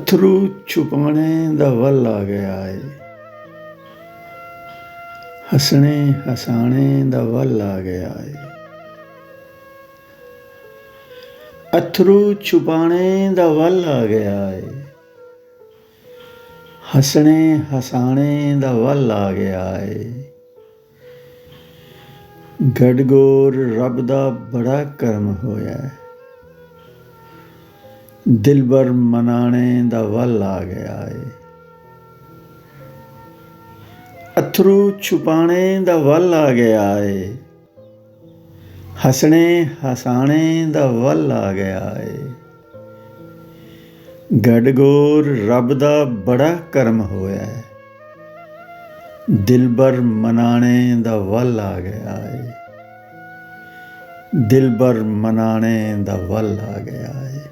अथरू छुपाने दा वल आ गया है, हसने हसाने दा वल आ गया है। अथरू छुपाने दा वल आ गया है, हसने हसाने दा वल आ गया है। गड़गोर रब दा बड़ा करम होया है, दिलबर मनाने दा वल आ गया है। अथरू छुपाने दा वल आ गया है, हसने हसाने दा वल आ गया है। गड़गोर रब दा बड़ा करम होया है, दिलबर मनाने दा वल आ गया है। दिलबर मनाने दा वल आ गया है।